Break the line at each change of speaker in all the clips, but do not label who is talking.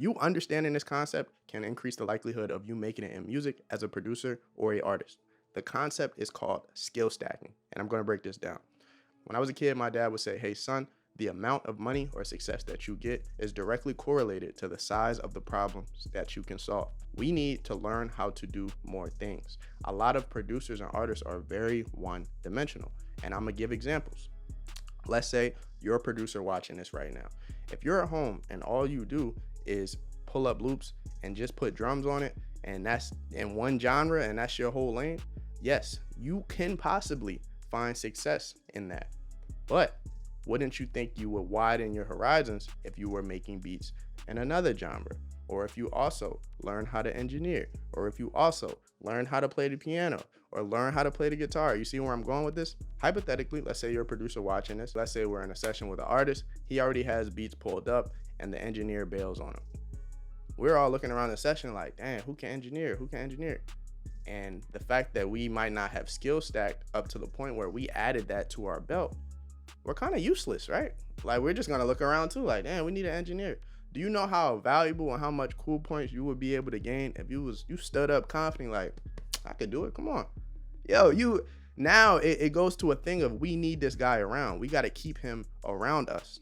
You understanding this concept can increase the likelihood of you making it in music as a producer or a artist. The concept is called skill stacking, and I'm going to break this down. When I was a kid, my dad would say, hey, son, the amount of money or success that you get is directly correlated to the size of the problems that you can solve. We need to learn how to do more things. A lot of producers and artists are very one-dimensional, and I'm going to give examples. Let's say you're a producer watching this right now. If you're at home and all you do is pull up loops and just put drums on it, and that's in one genre and that's your whole lane, yes, you can possibly find success in that. But wouldn't you think you would widen your horizons if you were making beats in another genre? Or if you also learn how to engineer, or if you also learn how to play the piano, or learn how to play the guitar. You see where I'm going with this? Hypothetically, let's say you're a producer watching this. Let's say we're in a session with an artist. He already has beats pulled up and the engineer bails on him. We're all looking around the session like, damn, who can engineer? Who can engineer? And the fact that we might not have skill stacked up to the point where we added that to our belt, we're kind of useless, right? Like, we're just gonna look around too like, damn, we need an engineer. Do you know how valuable and how much cool points you would be able to gain if you stood up confident like, I could do it, come on. Yo, now it goes to a thing of we need this guy around. We got to keep him around us.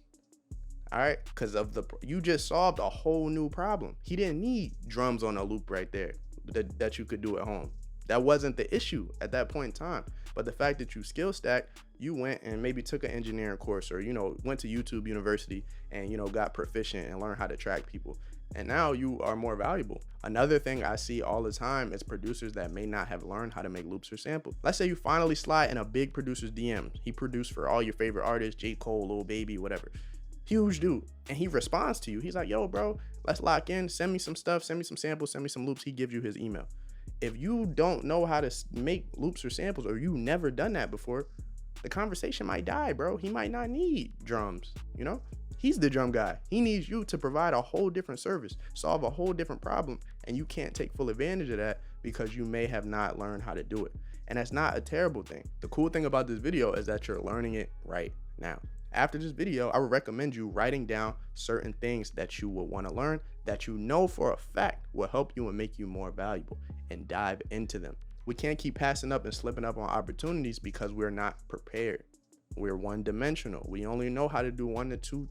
All right, because you just solved a whole new problem. He didn't need drums on a loop right there that you could do at home. That wasn't the issue at that point in time. But the fact that you skill stacked, you went and maybe took an engineering course, or went to YouTube University and got proficient and learned how to track people. And now you are more valuable. Another thing I see all the time is producers that may not have learned how to make loops or samples. Let's say you finally slide in a big producer's DM. He produced for all your favorite artists, J. Cole, Lil Baby, whatever. Huge dude. And he responds to you. He's like, yo, bro, let's lock in. Send me some stuff. Send me some samples. Send me some loops. He gives you his email. If you don't know how to make loops or samples, or you never done that before, the conversation might die, bro. He might not need drums, He's the drum guy. He needs you to provide a whole different service, solve a whole different problem, and you can't take full advantage of that because you may have not learned how to do it. And that's not a terrible thing. The cool thing about this video is that you're learning it right now. After this video, I would recommend you writing down certain things that you will want to learn that you know for a fact will help you and make you more valuable, and dive into them. We can't keep passing up and slipping up on opportunities because we're not prepared. We're one-dimensional. We only know how to do one to two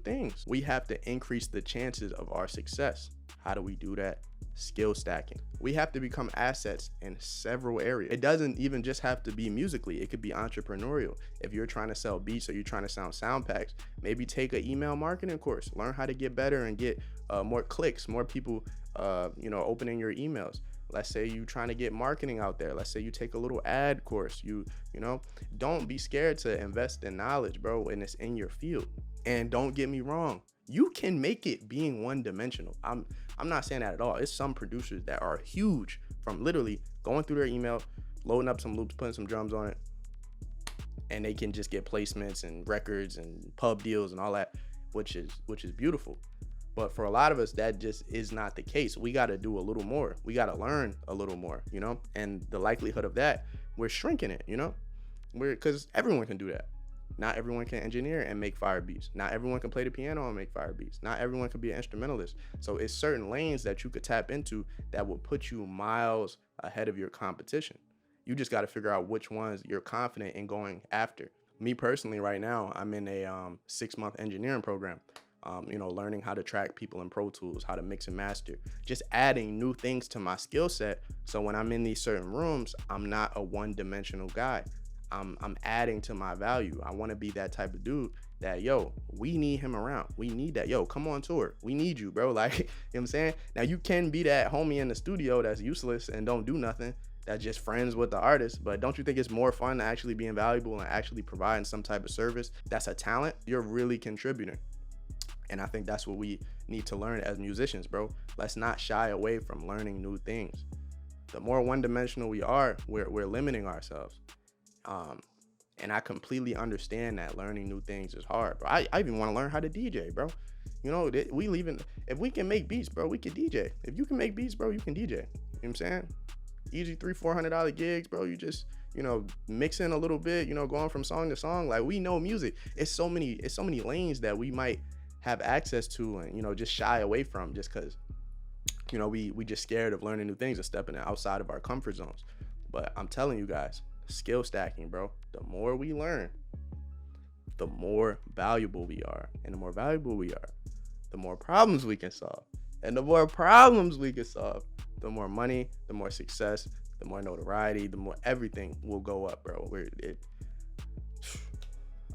things. We have to increase the chances of our success. How do we do that? Skill stacking. We have to become assets in several areas. It doesn't even just have to be musically. It could be entrepreneurial. If you're trying to sell beats or you're trying to sound packs, maybe take an email marketing course. Learn how to get better and get more clicks, more people, opening your emails. Let's say you're trying to get marketing out there. Let's say you take a little ad course. Don't be scared to invest in knowledge, bro, and it's in your field. And don't get me wrong, you can make it being one-dimensional. I'm not saying that at all. It's some producers that are huge from literally going through their email, loading up some loops, putting some drums on it, and they can just get placements and records and pub deals and all that, which is beautiful. But for a lot of us, that just is not the case. We got to do a little more. We got to learn a little more, and the likelihood of that, we're shrinking it, because everyone can do that. Not everyone can engineer and make fire beats. Not everyone can play the piano and make fire beats. Not everyone can be an instrumentalist. So it's certain lanes that you could tap into that will put you miles ahead of your competition. You just got to figure out which ones you're confident in going after. Me personally, right now, I'm in a 6-month engineering program. Learning how to track people in Pro Tools, how to mix and master, just adding new things to my skill set. So when I'm in these certain rooms, I'm not a one-dimensional guy. I'm adding to my value. I want to be that type of dude that, we need him around. We need that. Come on tour. We need you, bro. Like, you know what I'm saying? Now, you can be that homie in the studio that's useless and don't do nothing, that's just friends with the artist. But don't you think it's more fun to actually be invaluable and actually providing some type of service that's a talent? You're really contributing. And I think that's what we need to learn as musicians, bro. Let's not shy away from learning new things. The more one-dimensional we are, we're limiting ourselves. And I completely understand that learning new things is hard, bro. I even want to learn how to DJ, bro. If we can make beats, bro, we can DJ. If you can make beats, bro, you can DJ. You know what I'm saying? Easy $300-$400 gigs, bro. You just, mixing a little bit, going from song to song. Like, we know music. It's so many lanes that we might have access to and, you know, just shy away from just because, you know, we just scared of learning new things and stepping outside of our comfort zones. But I'm telling you guys, skill stacking, bro. The more we learn, the more valuable we are. And the more valuable we are, the more problems we can solve. And the more problems we can solve, the more money, the more success, the more notoriety, the more everything will go up, bro.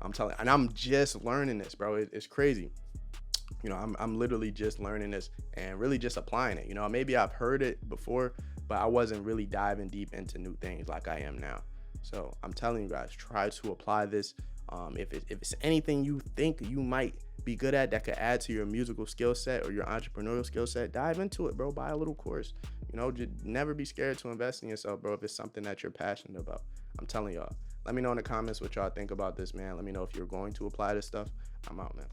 I'm telling, and I'm just learning this, bro. It's crazy. You know, I'm literally just learning this and really just applying it. You know, maybe I've heard it before, but I wasn't really diving deep into new things like I am now. So I'm telling you guys, try to apply this. If it's anything you think you might be good at that could add to your musical skill set or your entrepreneurial skill set, dive into it, bro. Buy a little course. You know, just never be scared to invest in yourself, bro, if it's something that you're passionate about. I'm telling y'all. Let me know in the comments what y'all think about this, man. Let me know if you're going to apply this stuff. I'm out, man.